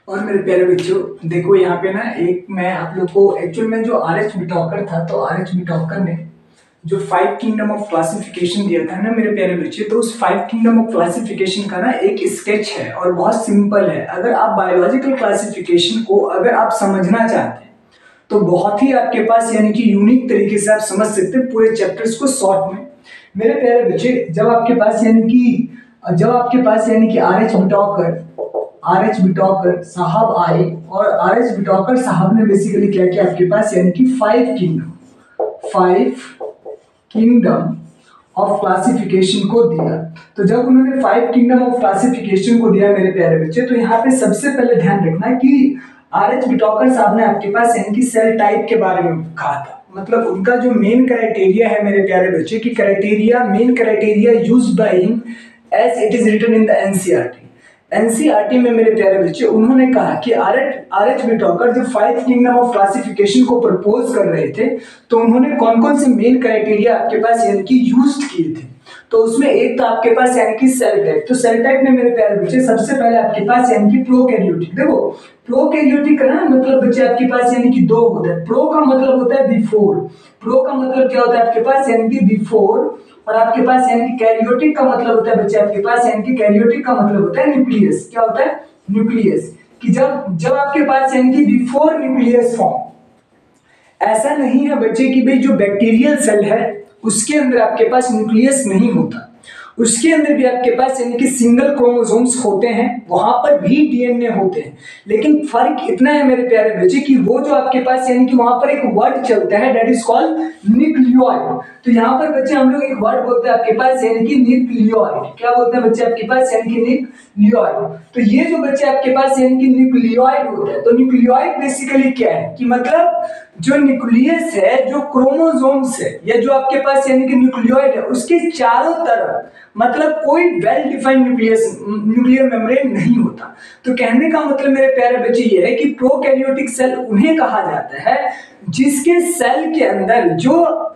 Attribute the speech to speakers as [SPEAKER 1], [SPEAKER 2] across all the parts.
[SPEAKER 1] और मेरे प्यारे बच्चों, देखो यहाँ पे ना एक मैं आप लोग को एक्चुअल में जो आर एच बिटॉकर था, तो आर एच बिटॉकर ने जो 5 किंगडम ऑफ क्लासिफिकेशन दिया था ना मेरे प्यारे बच्चे, तो उस 5 किंगडम ऑफ क्लासिफिकेशन का ना एक स्केच है और बहुत सिंपल है। अगर आप बायोलॉजिकल क्लासिफिकेशन को अगर आप समझना चाहते हैं तो बहुत ही आपके पास यानी कि यूनिक तरीके से आप समझ सकते हैं पूरे चैप्टर्स को शॉर्ट में। मेरे प्यारे बच्चे, जब आपके पास यानी कि आर एच बिटॉकर साहब आए और आर एच बिटॉकर साहब ने बेसिकली क्या किया आपके पास, यानी कि 5 किंगडम ऑफ क्लासिफिकेशन को दिया। तो जब उन्होंने 5 किंगडम ऑफ क्लासिफिकेशन को दिया मेरे प्यारे बच्चे, तो यहाँ पे सबसे पहले ध्यान रखना कि आर एच बिटॉकर साहब ने आपके पास यानी कि सेल टाइप के बारे में कहा था। मतलब उनका जो मेन क्राइटेरिया है मेरे प्यारे बच्चे की main criteria used by him as it is written in the NCERT. NCERT में मेरे प्यारे बच्चे उन्होंने कहा कि आर एच बिटॉकर जब 5 किंगडम ऑफ क्लासिफिकेशन को प्रपोज कर रहे थे, तो उन्होंने कौन कौन से मेन क्राइटेरिया आपके पास यानी कि यूज किए थे। तो उसमें एक तो आपके पास यानी कि सेल टाइप। तो सेल टाइप में मेरे प्यारे बच्चे सबसे पहले आपके पास यानी कि प्रोकैरियोटिक। देखो प्रोकैरियोटिक का ना मतलब बच्चे आपके पास यानी कि दो होता है। प्रो का मतलब होता है बिफोर, प्रो का मतलब क्या होता है आपके पास यानी कि बिफोर, और आपके पास यानी कि कैरियोटिक का मतलब होता है बच्चे आपके पास यानी कि कैरियोटिक का मतलब होता है न्यूक्लियस। क्या होता है? न्यूक्लियस। कि जब जब आपके पास यानी कि बिफोर न्यूक्लियस फॉर्म। ऐसा नहीं है बच्चे कि भाई जो बैक्टीरियल सेल है उसके अंदर आपके पास न्यूक्लियस नहीं होता, उसके अंदर भी आपके पास यानी कि सिंगल क्रोमोसोम्स होते हैं, वहां पर भी डीएनए होते हैं। लेकिन फर्क इतना है मेरे प्यारे बच्चे कि वो जो आपके पास यानी कि वहां पर एक वर्ड चलता है दैट इज कॉल्ड न्यूक्लियोइड। तो यहाँ पर बच्चे हम लोग एक वर्ड बोलते हैं आपके पास यानी कि न्यूक्लियोइड। क्या बोलते हैं बच्चे आपके पास यानी कि न्यूक्लियोइड। तो ये जो बच्चे आपके पास यानी कि न्यूक्लियोइड होता है, तो न्यूक्लियोइड बेसिकली क्या है कि मतलब जो न्यूक्लियस है, जो क्रोमोसोम्स है, या जो आपके पास यानी कि न्यूक्लियोइड है, उसके चारों तरफ मतलब कोई वेल डिफाइंड न्यूक्लियर मेम्ब्रेन नहीं होता। तो कहने का मतलब मेरे प्यारे बच्चे ये है कि प्रोकैरियोटिक सेल उन्हें कहा जाता है जिसके सेल के अंदर जो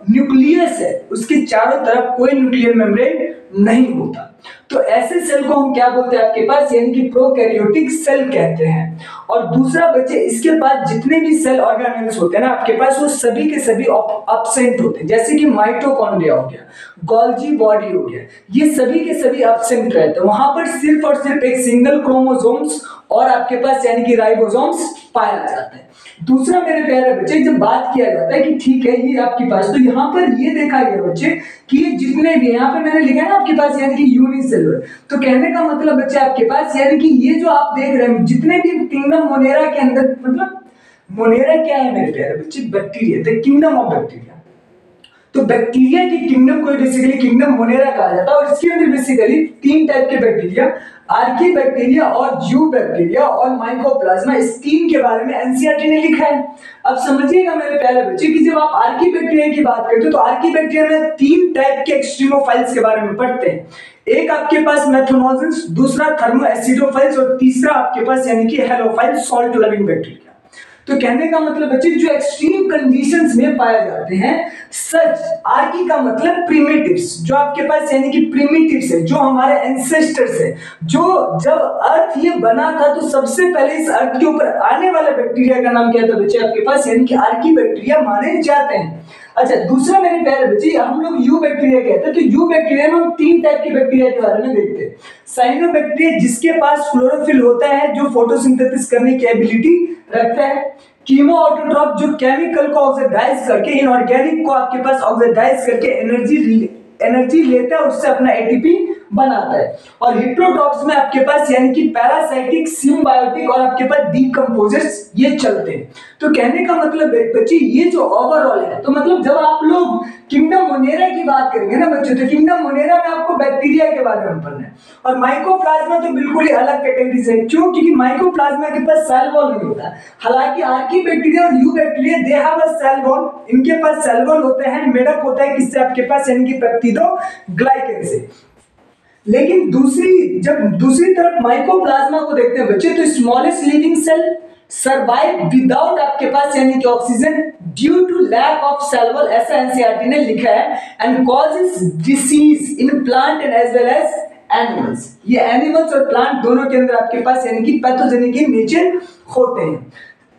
[SPEAKER 1] न्यूक्लियस है उसके चारों तरफ कोई न्यूक्लियर मेम्ब्रेन नहीं होता। तो ऐसे सेल को हम क्या बोलते हैं आपके पास यानी कि प्रोकैरियोटिक सेल कहते हैं। और दूसरा बच्चे, इसके बाद जितने भी सेल ऑर्गेनेल्स होते हैं ना आपके पास, वो सभी के सभी एब्सेंट होते हैं। जैसे कि माइटोकॉन्ड्रिया हो गया, गोल्जी बॉडी हो गया, ये सभी के सभी एब्सेंट रहते हैं। वहां पर सिर्फ और सिर्फ एक सिंगल क्रोमोसोम्स और आपके पास यानी कि राइबोसोम्स पाया जाता है। दूसरा मेरे प्यारे बच्चे, जब बात किया जाता है कि ठीक है ये आपके पास, तो यहाँ पर ये देखा गया बच्चे कि ये जितने भी, यहाँ पे मैंने लिखा है ना आपके पास यानी कि यूनिसेलुलर। तो कहने का मतलब बच्चे आपके पास यानी कि ये जो आप देख रहे हैं जितने भी किंगडम मोनेरा के अंदर, मतलब मोनेरा क्या है मेरे प्यारे बच्चे? Bacteria, the kingdom of bacteria. तो बैक्टीरिया की किंगडम को बेसिकली किंगडम मोनेरा कहा जाता है। और इसके अंदर बेसिकली 3 टाइप के बैक्टीरिया, आर्की बैक्टीरिया और जू बैक्टीरिया और माइकोप्लाज्मा, इस 3 के बारे में एनसीईआरटी ने लिखा है। अब समझिएगा मेरे प्यारे बच्चे कि जब आप आर्की बैक्टीरिया की बात करते हो तो आर्की बैक्टीरिया में 3 टाइप के एक्सट्रीमोफाइल्स के बारे में पढ़ते हैं। एक आपके पास मेथनोजेंस, दूसरा थर्मोएसिडोफाइल्स और तीसरा आपके पास यानी कि हेलोफाइल, सॉल्ट लविंग बैक्टीरिया। तो कहने का मतलब बच्चे जो एक्सट्रीम कंडीशंस में पाए जाते हैं, सच आर्की का मतलब प्रिमिटिव्स, जो आपके पास यानी कि प्रिमिटिव्स है, जो हमारे एंसेस्टर्स है, जो जब अर्थ ये बना था तो सबसे पहले इस अर्थ के ऊपर आने वाले बैक्टीरिया का नाम क्या था बच्चे आपके पास, यानी कि आर्की बैक्टीरिया माने जाते हैं। अच्छा, दूसरा मेरे प्यारे बच्चे, हम लोग यू बैक्टीरिया कहते हैं। तो यू बैक्टीरिया में हम 3 टाइप के बैक्टीरिया के बारे में देखते हैं। साइनोबैक्टीरिया जिसके पास क्लोरोफिल होता है, जो फोटोसिंथेसिस करने की एबिलिटी रखता है। कीमो ऑटोट्रॉप जो केमिकल को ऑक्सीडाइज करके, इनऑर्गेनिक को आपके पास ऑक्सीडाइज करके एनर्जी लेता है, उससे अपना एटीपी बनाता है। और हिट्रोट्रॉप्स में आपके पास यानी कि पैरासाइटिक, सिम्बायोटिक और आपके पास डीकंपोजर्स ये चलते हैं। तो कहने का मतलब बच्चे ये जो ओवरऑल है, तो मतलब जब आप लोग किंगडम मोनेरा की बात करेंगे ना बच्चों, तो किंगडम मोनेरा में आपको बैक्टीरिया के बारे में पढ़ना है। और माइकोप्लाज्मा तो बिल्कुल ही अलग कैटेगरी से, क्यों? क्योंकि माइकोप्लाज्मा के पास सेल वॉल नहीं होता। हालांकि आर्की बैक्टीरिया और eubacteria they have a cell wall, इनके पास सेल वॉल होते हैं, मेडअप होता है किससे आपके पास यानी कि पेप्टिडोग्लाइकन से। लेकिन जब दूसरी तरफ माइकोप्लाज्मा को देखते हैं बच्चे, तो smallest living cell survive without आपके पास यानी कि oxygen due to lack of cell ऐसा एनसीईआरटी ने लिखा है, and causes disease in plant and as well as animals. ये एनिमल्स और प्लांट दोनों के अंदर आपके पास यानी कि पैथोजेनिक इन नेचर होते हैं।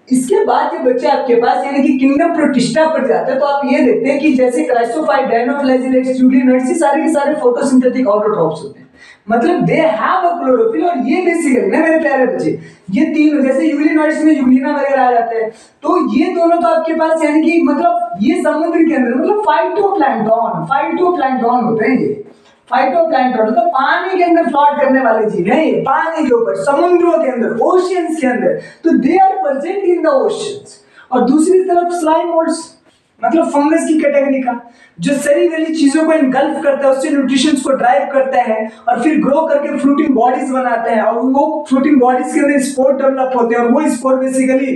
[SPEAKER 1] इसके बाद ये बच्चे आपके पास यानी कि किंगडम प्रोटिस्टा पर जाता है, तो आप ये देखते हैं कि जैसे क्राइसोफाइट, डायनोफ्लैजिलेट्स, यूग्लिनोइड्स, ये सारे के सारे फोटोसिंथेटिक ऑटोट्रॉफ्स होते हैं, मतलब दे हैव अ क्लोरोफिल। और ये बेसिकली ना मेरे प्यारे बच्चे, ये तीनों जैसे यूग्लिनोइड्स में यूग्लिना वगैरह आ जाते हैं, तो ये दोनों तो आपके पास यानी कि मतलब ये समुद्र के अंदर मतलब फाइटोप्लैंक्टन होते हैं। ये फाइटोप्लैंक्टन तो पानी के अंदर फ्लोट करने वाले जीव हैं, ये पानी के ऊपर, समुद्रों के अंदर, ओशियंस के अंदर, तो they are present in the oceans. और दूसरी तरफ स्लाइमोल्ड्स मतलब फंगस की कैटेगरी का, जो सड़ी गली चीजों को इनगल्फ करता है, उससे न्यूट्रिशंस को ड्राइव करता है और फिर ग्रो करके फ्रूटिंग बॉडीज बनाते हैं, और वो फ्रूटिंग बॉडीज के अंदर स्पोर डेवलप होते हैं, और वो स्पोर बेसिकली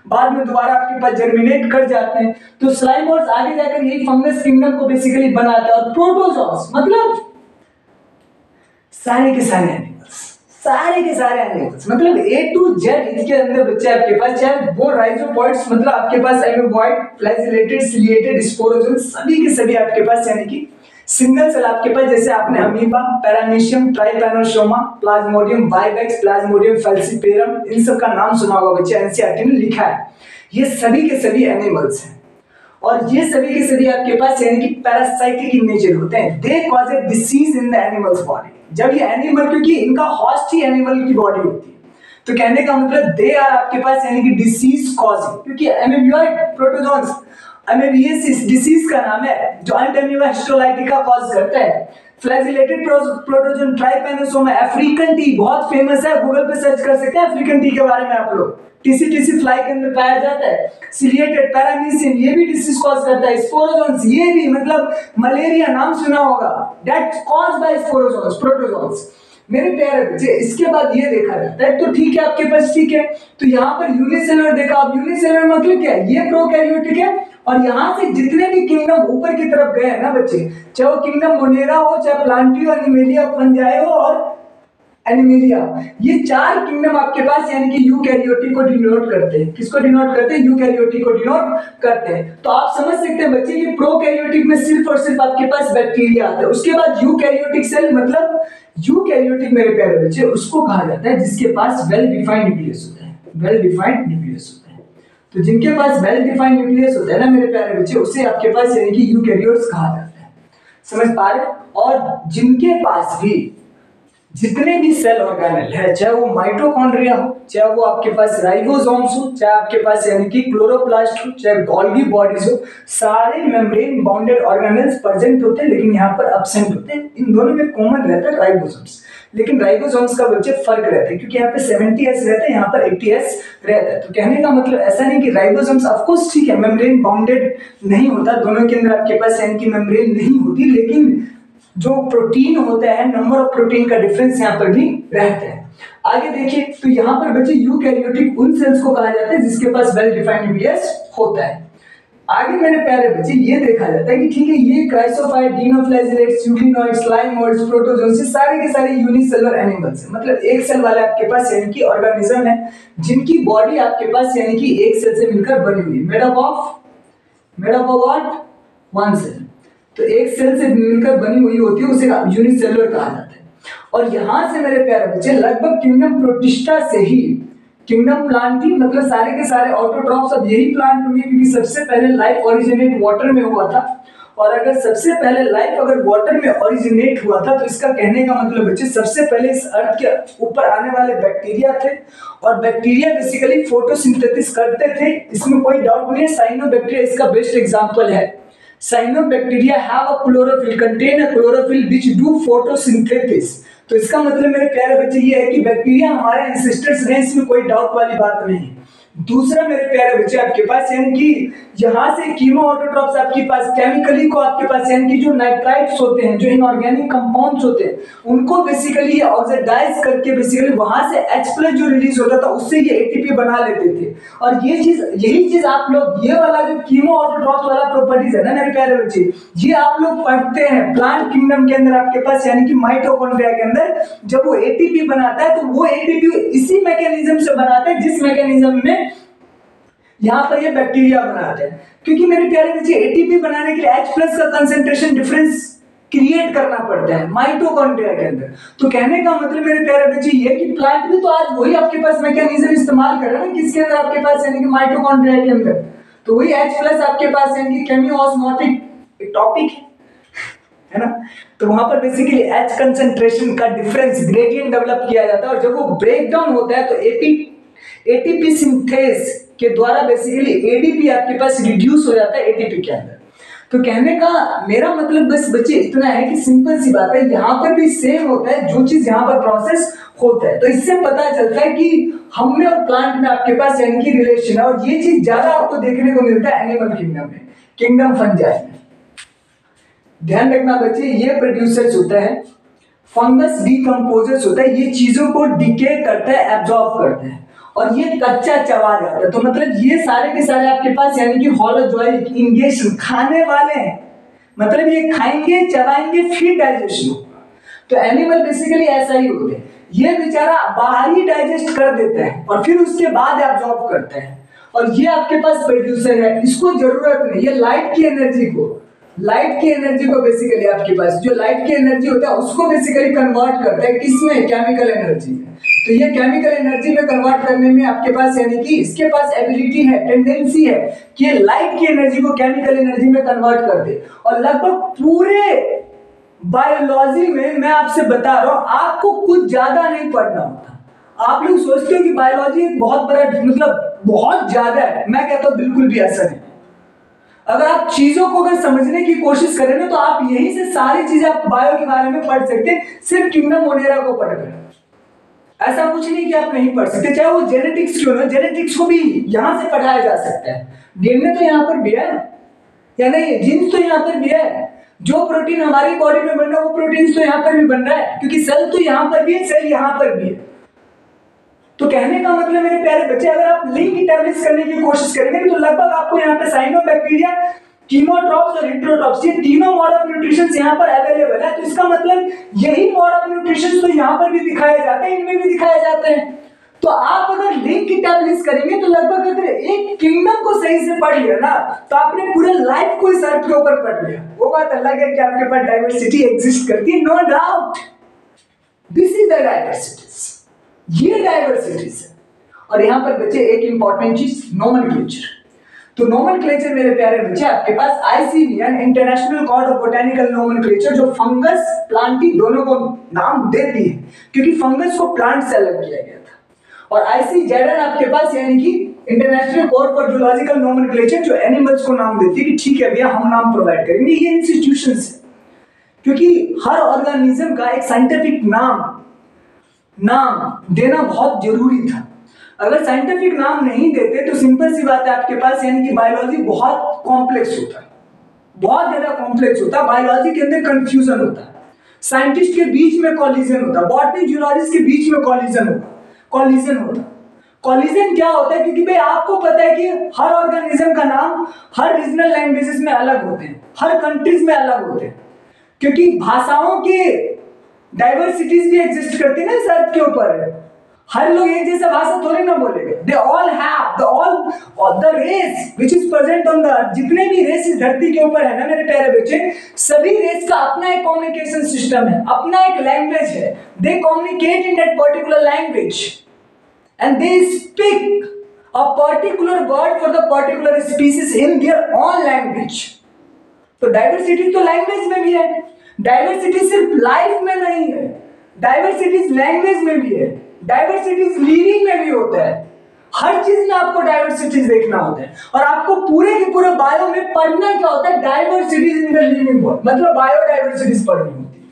[SPEAKER 1] बाद में दोबारा आपके पास जर्मिनेट कर जाते हैं। तो स्लाइमोल्ड्स आगे जाकर यही फंगस किंगडम को बेसिकली बनाते हैं। और प्रोटोजोन्स मतलब सारे के सारे एनिमल्स मतलब ए टू जेड इसके अंदर बच्चे आपके पास, चाहे वो राइजोपॉइड्स मतलब आपके पास एमीबॉइड, फ्लैजिलेटेड, सिलिएटेड, स्पोरोजोन, सभी के सभी आपके पास यानी कि सिंगल सेल आपके पास, जैसे आपने amoeba, paramecium, trypanosoma, plasmodium vivax, plasmodium falciparum, इन सब का नाम सुना होगा बच्चे, एनसीईआरटी ने लिखा है। ये सभी के सभी एनिमल्स हैं और ये सभी के सभी आपके पास यानी कि पैरासाइटिक इन नेचर होते हैं। They cause A disease in the animals body. जब ये एनिमल, क्योंकि इनका हॉस्ट ही एनिमल की बॉडी होती है, तो कहने का मतलब दे आर आपके पास यानी कि डिसीज कॉजिंग, क्योंकि एमीबियोइड प्रोटोजोन्स एमीबियसिस डिसीज का नाम है, जॉइंट एमीबा हिस्टोलाइटिका कॉज करता है। Flagellated protozoan trypanosoma, African T बहुत फेमस है, गूगल पे सर्च कर सकते हैं अफ्रीकन टी के बारे में आप लोग, टीसी फ्लाई के अंदर पाया जाता है। सिलिएटेड पैरामीशियम ये भी डिसीज कॉज करता है। स्पोरोजोन्स ये भी मतलब मलेरिया नाम सुना होगा, that's caused by sporozoans protozoans. मेरे प्यारे बच्चे, इसके बाद ये देखा जाता है, तो ठीक है आपके पास, ठीक है, तो यहाँ पर यूनिसेलुलर देखा आप, यूनिसेलुलर मतलब क्या है, ये प्रोकैरियोटिक है, और यहाँ से जितने भी किंगडम ऊपर की तरफ गए हैं ना बच्चे, चाहे वो किंगडम मोनेरा हो, चाहे प्लांटियो, एनिमेलिया, फंजाई हो और एनिमेलिया, ये चार किंगडम आपके पास यानी कि यूकैरियोटिक को डिनोट करते हैं। किसको डिनोट करते हैं? यूकैरियोटिक को डिनोट करते हैं। तो आप समझ सकते हैं बच्चे कि प्रोकैरियोटिक में सिर्फ और सिर्फ आपके पास बैक्टीरिया आता है। उसके बाद यूकैरियोटिक सेल मतलब यूकैरियोटिक मेरे प्यारे बच्चे उसको कहा जाता है जिसके पास वेल डिफाइंड न्यूक्लियस होता है, वेल डिफाइंड न्यूक्लियस होता है। तो जिनके पास वेल डिफाइंड न्यूक्लियस होता है ना मेरे प्यारे बच्चे, उसे आपके पास यानी कि यूकैरियोट्स कहा जाता है। समझ पा रहे? और जिनके पास भी जितने भी सेल ऑर्गेनेल है, चाहे वो माइटोकॉन्ड्रिया हो, चाहे वो आपके पास राइबोसोम्स हो, चाहे आपके पास यानी कि क्लोरोप्लास्ट हो, चाहे गोल्गी बॉडीज हो, सारे मेम्ब्रेन बाउंडेड ऑर्गेनेल्स प्रेजेंट होते हैं, लेकिन यहाँ पर एब्सेंट होते हैं। इन दोनों में कॉमन रहता है राइबोसोम्स, लेकिन राइबोसोम्स का बच्चे फर्क रहता है, क्योंकि यहाँ पे 70S रहता है, यहाँ पर 80S रहता है। तो कहने का मतलब ऐसा नहीं कि राइबोसोम्स ऑफ कोर्स ठीक है मेम्ब्रेन बाउंडेड नहीं होता, दोनों के अंदर आपके पास यानी कि मेम्ब्रेन नहीं होती, लेकिन जो प्रोटीन होता है, नंबर ऑफ प्रोटीन का डिफरेंस यहाँ पर भी रहता है। आगे देखिए, तो यहाँ पर बच्चे यूकैरियोटिक उन सेल्स को कहा जाता है जिसके पास वेल डिफाइंड न्यूक्लियस होता है। आगे मेरे प्यारे बच्चे ये देखा जाता है कि ठीक है, ये क्राइसोफाइट, डिनोफ्लैजिलेट्स, यूग्लिनोइड्स, स्लाइमोइड्स, प्रोटोजोन्स, सारे के सारे यूनिसेलुलर एनिमल्स हैं, मतलब एक सेल वाले आपके पास यानी कि ऑर्गेनिज्म है जिनकी बॉडी आपके पास यानी कि एक सेल से मिलकर बनी हुई है, made up of one cell. तो एक सेल से मिलकर बनी हुई होती है, उसे यूनिसेलुलर कहा जाता है। और यहां से मेरे प्यारे बच्चे लगभग किंगडम प्रोटिस्टा से ही किंगडम प्लांटी मतलब सारे के सारे ऑटोट्रॉफ्स अब यही प्लांट होंगे, क्योंकि सबसे पहले लाइफ ओरिजिनेट वाटर में हुआ था। और अगर सबसे पहले लाइफ अगर वाटर में ओरिजिनेट हुआ था, तो इसका कहने का मतलब बच्चे सबसे पहले इस अर्थ के ऊपर आने वाले बैक्टीरिया थे, और बैक्टीरिया बेसिकली फोटोसिंथेसिस करते थे, इसमें कोई डाउट नहीं है। साइनोबैक्टीरिया इसका बेस्ट एग्जांपल है। Cyanobacteria have a chlorophyll, contain a chlorophyll which do photosynthesis। तो इसका मतलब मेरे प्यारे बच्चे ये है कि बैक्टीरिया हमारे एंसेस्टर्स रहे, इसमें कोई डाउट वाली बात नहीं है। दूसरा मेरे प्यारे बच्चे आपके पास यानी कि यहाँ से कीमो ऑटोट्रॉफ्स आपके पास केमिकली को आपके पास यानी कि जो नाइट्राइट्स होते हैं, जो इनऑर्गेनिक कंपाउंड्स होते हैं, उनको बेसिकली ऑक्सीडाइज करके बेसिकली वहां से H+ जो रिलीज होता था उससे ये ATP बना लेते थे। और यही चीज आप लोग ये वाला जो कीमो ऑटोट्रॉफ्स वाला प्रॉपर्टीज है ना मेरे प्यारे बच्चे, ये आप लोग पढ़ते हैं प्लांट किंगडम के अंदर आपके पास यानी कि माइटोकॉन्ड्रिया के अंदर। जब वो ATP बनाता है तो वो ATP इसी मैकेनिज्म से बनाता है जिस मैकेनिज्म में यहाँ पर ये बैक्टीरिया बनाते हैं। क्योंकि मेरे प्यारे बच्चे ATP बनाने के लिए H+ का कंसंट्रेशन डिफरेंस क्रिएट करना पड़ता है माइटोकॉन्ड्रिया के अंदर। तो कहने का मतलब मेरे प्यारे बच्चे ये कि प्लांट में तो आज वही आपके पास मैकेनिज्म इस्तेमाल कर रहा है ना, किसके अंदर आपके पास, यानी कि माइटोकॉन्ड्रिया के अंदर। तो वही H+ आपके पास यानी कि केमियोस्मोटिक टॉपिक है ना। तो वहां पर बेसिकली H कंसंट्रेशन का डिफरेंस ग्रेडियंट डेवलप किया जाता है, और जब वो ब्रेक डाउन होता है तो एटीपी सिंथेस के द्वारा बेसिकली एडीपी आपके पास रिड्यूस हो जाता है एटीपी के अंदर। तो कहने का मेरा मतलब बस बच्चे इतना है कि सिंपल सी बात है, यहाँ पर भी सेम होता है जो चीज यहाँ पर प्रोसेस होता है। तो इससे पता चलता है कि हम में और प्लांट में आपके पास यानी कि रिलेशन है, और ये चीज ज्यादा आपको देखने को मिलता है एनिमल किंगडम में, किंगडम फंजाई में। ध्यान रखना बच्चे, ये प्रोड्यूसर्स होता है, फंगस डिकम्पोजर्स होता है, ये चीजों को डिके करता है, एब्जॉर्ब करता है, और ये कच्चा चबा जाता है। तो मतलब ये सारे के सारे आपके पास यानी कि होलोजोइक इंगेशन खाने वाले हैं, मतलब ये खाएंगे चबाएंगे फिर डाइजेशन होगा। तो एनिमल बेसिकली ऐसा ही होते हैं, ये बेचारा बाहर ही डाइजेस्ट कर देता है और फिर उसके बाद एब्जॉर्ब करता है, और ये आपके पास प्रोड्यूसर है, इसको जरूरत नहीं, ये लाइट की एनर्जी को बेसिकली आपके पास जो लाइट की एनर्जी होता है उसको बेसिकली कन्वर्ट करता है किसमें, केमिकल एनर्जी में। तो ये केमिकल एनर्जी में कन्वर्ट करने में आपके पास यानी कि इसके पास एबिलिटी है, टेंडेंसी है कि ये लाइट की एनर्जी को केमिकल एनर्जी में कन्वर्ट कर दे। और लगभग पूरे बायोलॉजी में मैं आपसे बता रहा हूं, आपको कुछ ज्यादा नहीं पढ़ना होता। आप लोग सोचते हो कि बायोलॉजी एक बहुत बड़ा मतलब बहुत ज्यादा है, मैं कहता हूं बिल्कुल भी ऐसा नहीं। अगर आप चीजों को अगर समझने की कोशिश करें ना, तो आप यहीं से सारी चीजें आप बायो के बारे में पढ़ सकते हैं, सिर्फ किंगडम मोनेरा को पढ़कर। ऐसा कुछ नहीं कि आप नहीं पढ़ सकते, चाहे वो जेनेटिक्स क्यों ना, जेनेटिक्स को भी यहां से पढ़ाया जा सकता है। डीएनए तो यहाँ पर भी है या नहीं, जीन्स तो यहाँ पर भी है, जो प्रोटीन हमारी बॉडी में बन रहा है वो प्रोटीन तो यहाँ पर भी बन रहा है, क्योंकि सेल तो यहाँ पर भी है, सेल यहाँ पर भी है। तो कहने का मतलब मेरे प्यारे बच्चे, अगर आप लिंक इस्टैब्लिश करने की कोशिश करेंगे तो लगभग आपको यहाँ पे साइनोबैक्टीरिया, कीमोट्रॉप्स और हेटेरोट्रॉप्स, ये तीनों मोड ऑफ न्यूट्रिशन यहाँ पर अवेलेबल है। तो इसका मतलब यही मोड ऑफ न्यूट्रिशन तो यहाँ पर भी दिखाए जाते हैं, इनमें भी दिखाए जाते हैं। तो आप अगर लिंक इस्टैब्लिश करेंगे तो लगभग अगर एक किंगडम को सही से पढ़ लिया ना, तो आपने पूरे लाइफ को इस अर्थ के ऊपर पढ़ लिया। वो बात अलग है कि आपके पास डाइवर्सिटी एग्जिस्ट करती है, no doubt, this is the diversities, ये डाइवर्सिटीज है। और यहाँ पर बच्चे एक इंपॉर्टेंट चीज, नोमेनक्लेचर। तो नोमेनक्लेचर मेरे प्यारे बच्चे आपके पास ICBN international code of botanical nomenclature, जो फंगस प्लांटी दोनों को नाम देती है, क्योंकि फंगस को प्लांट से अलग किया गया था। और ICZN आपके पास यानी कि international code for zoological nomenclature, जो एनिमल्स को नाम देती है कि ठीक है भैया हम नाम प्रोवाइड करेंगे। ये इंस्टीट्यूशंस है, क्योंकि हर ऑर्गेनिज्म का एक साइंटिफिक नाम देना बहुत जरूरी था। अगर साइंटिफिक नाम नहीं देते तो सिंपल सी बात है आपके पास यानी कि बायोलॉजी बहुत कॉम्प्लेक्स होता है, बहुत ज्यादा कॉम्प्लेक्स होता है। बायोलॉजी के अंदर कंफ्यूजन होता है, साइंटिस्ट के बीच में कॉलिजन होता है, बॉटनी जूलॉजिस्ट के बीच में कॉलिजन होता। कॉलिजन क्या होता है, क्योंकि भाई आपको पता है कि हर ऑर्गेनिज्म का नाम हर रीजनल लैंग्वेजेस में अलग होते हैं, हर कंट्रीज में अलग होते हैं, क्योंकि भाषाओं के डाइवर्सिटीज भी एग्जिस्ट करती है ना इस अर्थ के ऊपर। हर लोग एक जैसा भाषा थोड़ी ना बोलेंगे, they all have the race which is present on the earth. जितने भी रेस इस धरती के ऊपर है ना मेरे प्यारे बच्चे, सभी रेस का अपना एक कम्युनिकेशन सिस्टम है, अपना एक लैंग्वेज है। दे communicate in that particular language and they speak a particular word for the particular species in their own language. तो डाइवर्सिटी तो लैंग्वेज में भी है, डाइवर्सिटी सिर्फ लाइफ में नहीं है, डाइवर्सिटी लैंग्वेज में भी है, डाइवर्सिटी लिविंग में भी होता है। हर चीज में आपको डाइवर्सिटी देखना होता है। और आपको पूरे के पूरे बायो में पढ़ना क्या होता है, diversity in the living world, मतलब बायोडाइवर्सिटी पढ़नी होती है,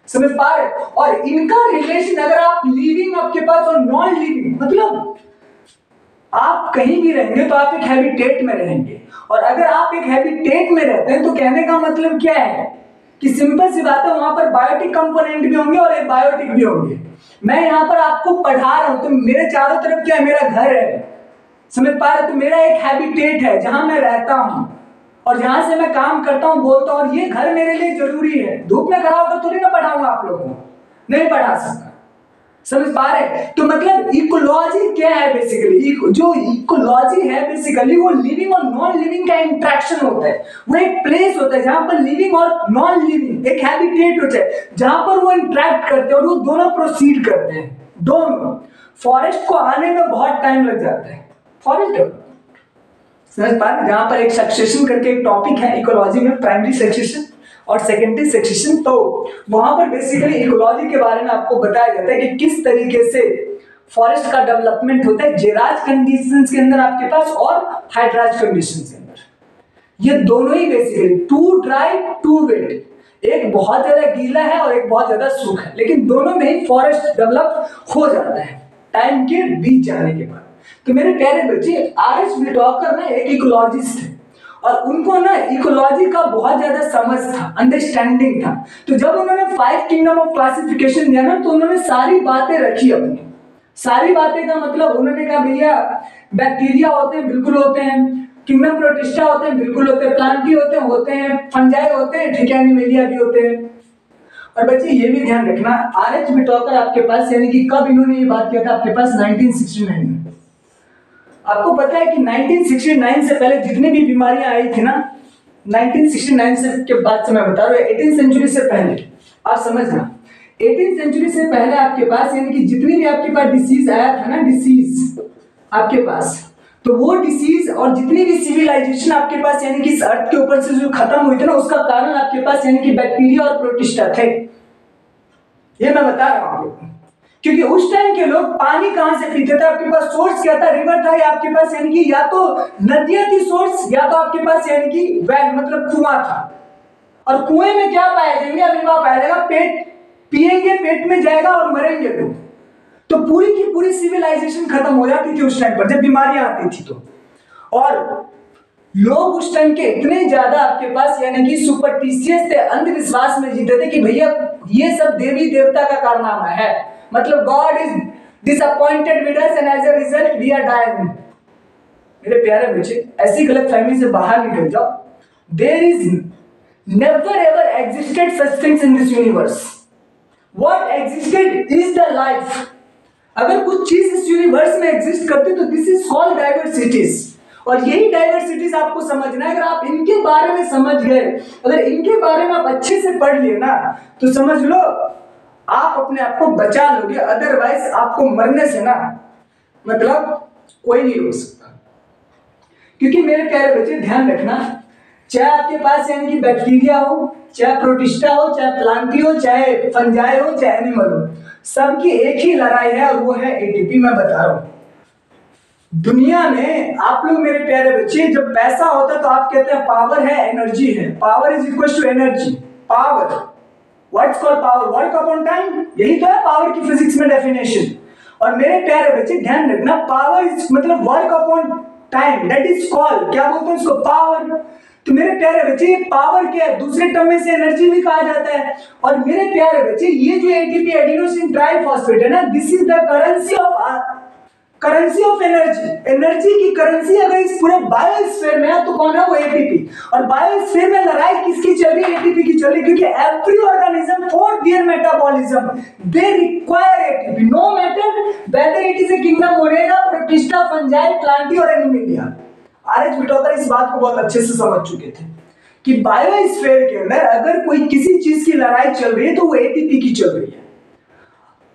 [SPEAKER 1] समझ पा रहे। और इनका रिलेशन अगर आप लिविंग आपके पास और नॉन लिविंग, मतलब आप कहीं भी रहेंगे तो आप एक हैबिटेट में रहेंगे, और अगर आप एक हैबिटेट में रहते हैं तो कहने का मतलब क्या है कि सिंपल सी बात है, वहां पर बायोटिक कंपोनेंट भी होंगे और एबायोटिक भी होंगे। मैं यहाँ पर आपको पढ़ा रहा हूं तो मेरे चारों तरफ क्या है, मेरा घर है, समझ पा रहे। तो मेरा एक हैबिटेट है जहां मैं रहता हूं और जहां से मैं काम करता हूं, बोलता हूं, और ये घर मेरे लिए जरूरी है। धूप में खड़ा होकर थोड़ी ना पढ़ाऊंगा आप लोगों को, नहीं पढ़ा सकता, समझ पा रहे हैं? तो मतलब इकोलॉजी क्या है बेसिकली, जो इकोलॉजी है बेसिकली वो लिविंग और नॉन लिविंग का इंटरेक्शन होता है। वो एक प्लेस होता है जहां पर लिविंग और नॉन लिविंग एक हैबिटेट होता है जहां पर वो इंटरेक्ट करते हैं और वो दोनों प्रोसीड करते हैं। दोनों फॉरेस्ट को आने में बहुत टाइम लग जाता है, फॉरेस्ट समझ पा रहे, जहां पर एक सक्सेशन करके एक टॉपिक है इकोलॉजी में, प्राइमरी सक्सेशन और सेकेंडरी सेक्शन। तो वहां पर बेसिकली इकोलॉजी के बारे में आपको बताया जाता है कि किस तरीके से फॉरेस्ट का डेवलपमेंट होता है जेराज कंडीशंस के अंदर आपके पास और हाइड्राज कंडीशंस के अंदर। ये दोनों ही basically too dry too wet, एक बहुत ज्यादा गीला है और एक बहुत ज्यादा सूखा है, लेकिन दोनों में ही फॉरेस्ट डेवलप हो जाता है टाइम के बीच जाने के बाद। तो मेरे प्यारे बच्चे, आर.एच. व्हिटॉकर ना एक इकोलॉजिस्ट है और उनको ना इकोलॉजी का बहुत ज्यादा समझ था, अंडरस्टैंडिंग था। तो जब उन्होंने 5 किंगडम ऑफ क्लासिफिकेशन दिया ना, तो उन्होंने सारी बातें रखी अपनी, सारी बातें का मतलब उन्होंने कहा भैया बैक्टीरिया होते हैं, बिल्कुल होते हैं, किंगडम प्रोटिस्टा होते हैं, बिल्कुल होते हैं, प्लांटी होते हैं, फंजाई होते हैं, ठीक है, एनिमेलिया भी होते हैं। और बच्चे ये भी ध्यान रखना, आर.एच. व्हिटॉकर आपके पास यानी कि कब इन्होंने ये बात किया था आपके पास 1969 में। आपको पता है कि 1969 से पहले जितनी भी बीमारियां आई थी ना, 1969 से के बाद से मैं बता रहा हूँ, 18th सेंचुरी से पहले, आप समझना 18th सेंचुरी से पहले आपके पास यानी कि जितनी भी आपके पास डिसीज आया था ना, डिसीज आपके पास, तो वो डिसीज और जितनी भी सिविलाइजेशन आपके पास यानी कि इस अर्थ के ऊपर से जो खत्म हुई थी ना, उसका कारण आपके पास यानी कि बैक्टीरिया और प्रोटिस्टा थे। ये मैं बता रहा हूँ आपको, क्योंकि उस टाइम के लोग पानी कहां से पीते थे, आपके पास सोर्स क्या था, रिवर था, या आपके पास यानी कि या तो नदियां थी सोर्स, या तो आपके पास यानी कि वेल मतलब कुआं था। और कुएं में क्या पाया जाएंगे, अमीबा पाया जाएगा, पेट पिएंगे, पेट में जाएगा और मरेंगे लोग। तो पूरी की पूरी सिविलाइजेशन खत्म हो जाती थी उस टाइम पर जब बीमारियां आती थी। तो और लोग उस टाइम के इतने ज्यादा आपके पास यानी कि सुपरस्टिशियस थे, अंधविश्वास में जीते थे कि भैया ये सब देवी देवता का कारनामा है, मतलब God is disappointed with us and as a result we are dying. मेरे प्यारे बच्चे, ऐसी गलतफहमी से बाहर निकल जाओ। There is never ever existed such things in this universe, what existed is the life. अगर कुछ चीज इस यूनिवर्स में एग्जिस्ट करती तो दिस इज कॉल्ड डाइवर्सिटीज, और यही डाइवर्सिटीज आपको समझना है। अगर आप इनके बारे में समझ गए, अगर इनके बारे में आप अच्छे से पढ़ लिए ना, तो समझ लो आप अपने आप को बचा लोगे, अदरवाइज आपको मरने से ना मतलब कोई नहीं रोक सकता। क्योंकि मेरे प्यारे बच्चे ध्यान रखना, चाहे आपके पास यानी कि बैक्टीरिया हो, चाहे प्रोटिस्टा हो, चाहे प्लांटी हो, चाहे फंजाई हो, चाहे एनिमल हो, सबकी एक ही लड़ाई है और वो है एटीपी। मैं बता रहा हूं दुनिया में आप लोग मेरे प्यारे बच्चे, जब पैसा होता है तो आप कहते हैं पावर है, एनर्जी है, power is equal to energy. Power what's called power, work upon time, यही तो है पावर की फिजिक्स में डेफिनेशन। और मेरे प्यारे बच्चे ध्यान रखना, पावर इज मतलब work upon time, that is called, क्या बोलते हैं उसको, पावर। तो मेरे प्यारे बच्चे पावर क्या है, दूसरे टर्म में से एनर्जी भी कहा जाता है। और मेरे प्यारे बच्चे ये जो एटीपी एडिनोसिन ट्राइफॉस्फेट है ना, this is the currency of energy. Energy की करेंसी अगर इस पूरे बायोस्फीयर में है तो कौन है, वो एटीपी। और बायोस्फीयर में लड़ाई किसकी चल रही है, एटीपी की चल रही है, क्योंकि every organism for their metabolism they require ATP, no matter whether it is a kingdom Monera, Protista, Fungi, Plantae और एनिमेलिया। आर.एच. व्हिटॉकर इस बात को बहुत अच्छे से समझ चुके थे कि बायोस्फीयर के अंदर अगर कोई किसी चीज की लड़ाई चल रही है तो वो एटीपी की चल रही है।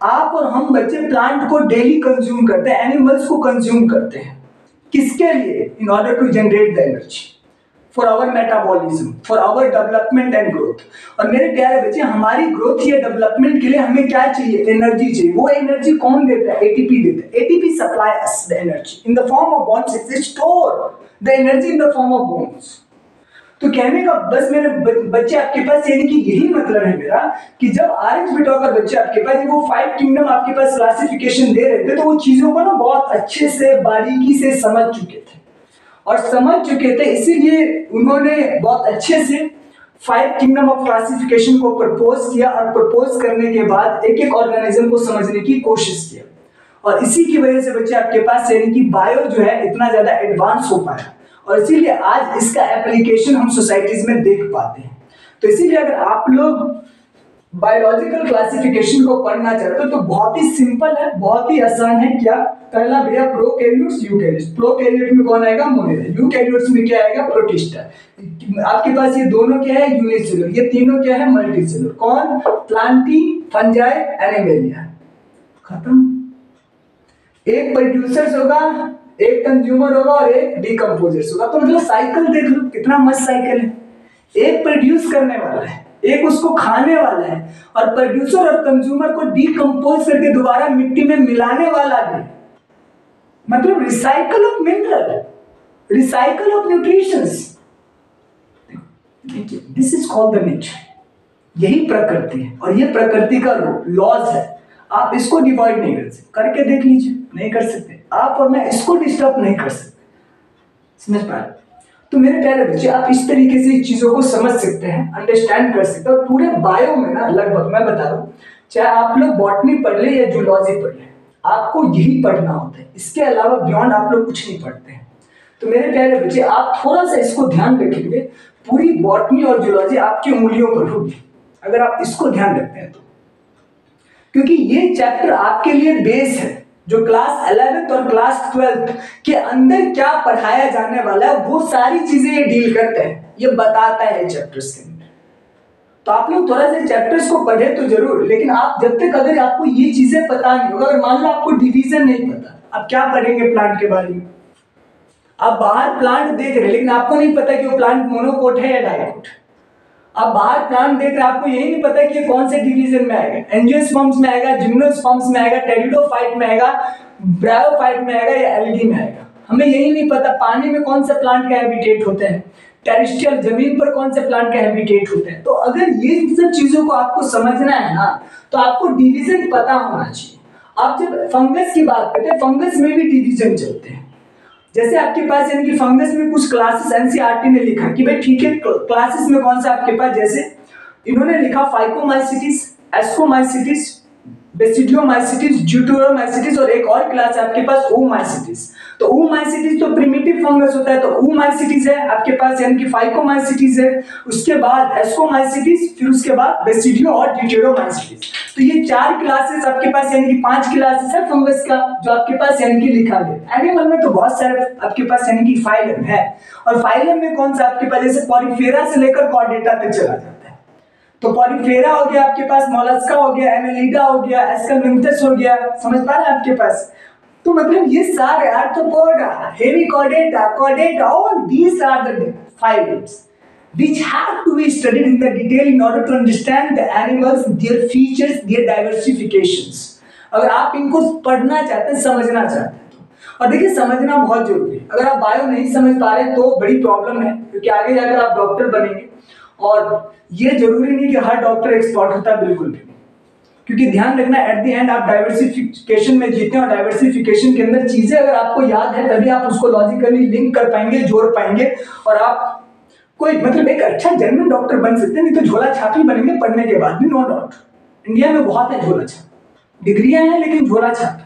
[SPEAKER 1] आप और हम बच्चे प्लांट को डेली कंज्यूम करते हैं, एनिमल्स को कंज्यूम करते हैं, किसके लिए, in order to generate the energy for our metabolism, for our development and growth. और मेरे प्यारे बच्चे, हमारी ग्रोथ या डेवलपमेंट के लिए हमें क्या चाहिए, एनर्जी चाहिए। वो एनर्जी कौन देता है, एटीपी देता है। ATP supply us the energy in the form of bonds, it store the energy in the form of bonds. तो कहने का बस मेरे बच्चे आपके पास यानी कि यही मतलब है मेरा कि जब आर.एच. व्हिटॉकर बच्चे आपके पास वो 5 किंगडम आपके पास क्लासिफिकेशन दे रहे थे, तो वो चीजों को ना बहुत अच्छे से बारीकी से समझ चुके थे। और समझ चुके थे इसीलिए उन्होंने बहुत अच्छे से 5 किंगडम ऑफ क्लासिफिकेशन को प्रपोज किया, और प्रपोज करने के बाद एक एक ऑर्गेनिज्म को समझने की कोशिश किया। और इसी की वजह से बच्चे आपके पास यानी कि बायो जो है इतना ज्यादा एडवांस हो पाया, और इसीलिए आज इसका एप्लीकेशन हम सोसाइटीज में देख पाते हैं। तो इसीलिए अगर आप लोग बायोलॉजिकल क्लासिफिकेशन को पढ़ना चाहते हो तो बहुत ही सिंपल है, बहुत ही आसान है। क्या पहला भैया प्रोकैरियोट्स यूकैरियोट्स। प्रोकैरियोट में कौन आएगा? मोनेरा। यूकैरियोट्स में क्या आएगा? प्रोटिस्टा। आपके पास ये दोनों क्या है? यूनिसेलुलर। ये तीनों क्या है? मल्टीसेलुलर। कौन? Plantae, fungi, animalia. खत्म। एक प्रोड्यूसर्स होगा, एक कंज्यूमर होगा और एक डिकम्पोजर्स होगा। तो मतलब साइकिल देख लो कितना मस्त साइकिल है। एक प्रोड्यूस करने वाला है, एक उसको खाने वाला है, और प्रोड्यूसर और कंज्यूमर को डिकम्पोज करके दोबारा मिट्टी में मिलाने वाला भी। मतलब recycle of mineral, recycle of nutritions. This is called the nature. यही प्रकृति है और ये प्रकृति का लॉज है। आप इसको डिवाइड नहीं कर सकते। करके देख लीजिए, नहीं कर सकते। आप और मैं इसको डिस्टर्ब नहीं कर सकते। समझ पा रहे? तो मेरे प्यारे बच्चे, आप इस तरीके से चीजों को समझ सकते हैं, अंडरस्टैंड कर सकते हैं। और पूरे बायो में ना लगभग मैं बता रहा हूँ, चाहे आप लोग बॉटनी पढ़ ले या जूलॉजी पढ़ ले, आपको यही पढ़ना होता है। इसके अलावा बियॉन्ड आप लोग कुछ नहीं पढ़ते हैं। तो मेरे प्यारे बच्चे, आप थोड़ा सा इसको ध्यान रखेंगे, पूरी बॉटनी और जूलॉजी आपकी उंगलियों पर होगी अगर आप इसको ध्यान रखते हैं तो। क्योंकि ये चैप्टर आपके लिए बेस है। जो क्लास 11th और क्लास 12th के अंदर क्या पढ़ाया जाने वाला है वो सारी चीजें ये डील करते हैं, ये बताता है चैप्टर्स के अंदर। तो आप लोग थोड़ा सा चैप्टर्स को पढ़े तो जरूर, लेकिन आप जब तक अगर आपको ये चीजें पता नहीं होगा, अगर मान लो आपको डिवीजन नहीं पता, आप क्या पढ़ेंगे प्लांट के बारे में? आप बाहर प्लांट देख रहे लेकिन आपको नहीं पता कि वो प्लांट मोनोकोट है या डाइकोट। आप बाहर प्लांट देख रहे, आपको यही नहीं पता कि ये कौन से डिवीजन में आएगा, एंजियोस्पर्म्स में आएगा, जिम्नोस्पर्म्स में आएगा, टेरिडोफाइट में आएगा, ब्रायोफाइट में आएगा या एल्गी में आएगा। हमें यही नहीं पता पानी में कौन से प्लांट का हैबिटेट होते हैं, टेरेस्ट्रियल जमीन पर कौन से प्लांट का हैबिटेट होते हैं। तो अगर ये सब चीजों को आपको समझना है ना, तो आपको डिवीजन पता होना चाहिए। आप जब फंगस की बात करते हैं, फंगस में भी डिवीजन चलते हैं। जैसे आपके पास यानी कि फंगस में कुछ क्लासेस एनसीईआरटी ने लिखा कि भाई ठीक है, क्लासेस में कौन सा आपके पास, जैसे इन्होंने लिखा फाइकोमाइसिटिस, एस्कोमाइसिटिस, बेसिडियोमाइसिटिस, ड्यूटेरोमाइसिटिस, और एक और क्लास है आपके पास ओमाइसिटिस। तो ओमाइसिटिस तो प्रिमिटिव फंगस होता है, तो ओमाइसिटिस है आपके पास, यानी कि फाइकोमाइसिटिस है। उसके बाद एस्कोमाइसिटिस, फिर उसके बाद बेसिडियो और ड्यूटेरोमाइसिटिस। तो ये 4 क्लासेस आपके पास, यानी कि 5 क्लासेस है फंगस का जो आपके पास यानी कि लिखा गया। एनिमल में तो बहुत सारे आपके पास यानी कि फाइलम है, और फाइलम में कौन सा आपके पास, जैसे पॉलीफेरा से लेकर कॉर्डेटा तक चला जाता है। तो पॉलीफेरा हो गया आपके पास, मोलस्का हो गया, एनेलिडा हो गया, एस्कलमिंथस हो गया। समझ पा रहे हैं आपके पास? तो मतलब ये सारे arthropoda, Hemichordata, Chordata, all these are the phylums which have to be studied in the detail in order to understand the animals, their features, their diversifications। अगर आप इनको पढ़ना चाहते हैं, समझना चाहते हैं तो। और देखिए, समझना बहुत जरूरी है। अगर आप बायो नहीं समझ पा रहे तो बड़ी प्रॉब्लम है, क्योंकि आगे जाकर आप डॉक्टर बनेंगे। और ये जरूरी नहीं कि हर डॉक्टर एक्सपर्ट होता है, बिल्कुल भी। क्योंकि ध्यान रखना, एट द एंड आप डाइवर्सिफिकेशन में जीते हैं, और डाइवर्सिफिकेशन के अंदर चीजें अगर आपको याद है तभी आप उसको लॉजिकली लिंक कर पाएंगे, जोड़ पाएंगे, और आप कोई मतलब एक अच्छा जनरल डॉक्टर बन सकते हैं। नहीं तो झोला छापी बनेंगे पढ़ने के बाद भी, नो डाउट। इंडिया में बहुत है झोला छाप, डिग्रियां हैं लेकिन झोला छाप।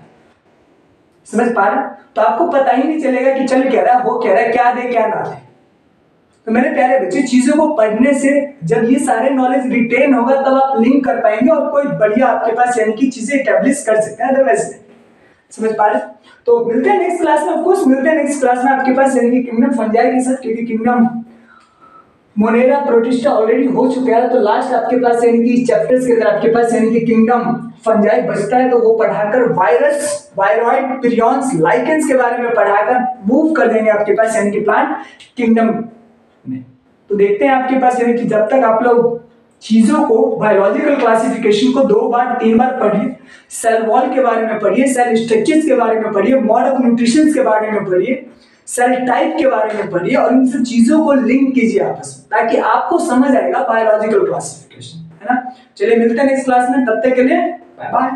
[SPEAKER 1] समझ पा रहे? तो आपको पता ही नहीं चलेगा कि चल क्या रहा है, हो क्या रहा है, क्या दे क्या ना दे। तो मेरे प्यारे बच्चे, चीजों को पढ़ने से जब ये सारे नॉलेज रिटेन होगा तब आप लिंक कर पाएंगे और कोई बढ़िया आपके पास यानी कि चीजें एस्टैब्लिश कर सकते हैं, अदरवाइज नहीं। समझ पा रहे? तो मिलते हैं नेक्स्ट क्लास में, ऑफ कोर्स मिलते हैं नेक्स्ट क्लास में आपके पास यानी कि किंगडम फंजाई के साथ, क्योंकि किंगडम मोनेरा, प्रोटिस्टा ऑलरेडी हो चुका है। तो लास्ट आपके पास यानी कि चैप्टर्स के अंदर आपके पास यानी कि किंगडम फंजाई बचता है, तो वो पढ़ाकर वायरस, वायरॉइड, प्रियॉन्स, लाइकेंस के बारे में पढ़ाकर मूव कर देंगे आपके पास यानी कि प्लांट किंगडम में। तो देखते हैं आपके पास यानी कि जब तक आप लोग चीजों को, बायोलॉजिकल क्लासिफिकेशन को 2 बार 3 बार पढ़िए, सेल वॉल के बारे में पढ़िए, सेल स्ट्रक्चर्स के बारे में पढ़िए, मोड ऑफ न्यूट्रिशन के बारे में पढ़िए, सेल टाइप के बारे में पढ़िए, और इन सब चीजों को लिंक कीजिए आपस में, ताकि आपको समझ आएगा बायोलॉजिकल क्लासिफिकेशन, है ना। चलिए मिलते हैं नेक्स्ट क्लास में, तब तक के लिए बाय बाय।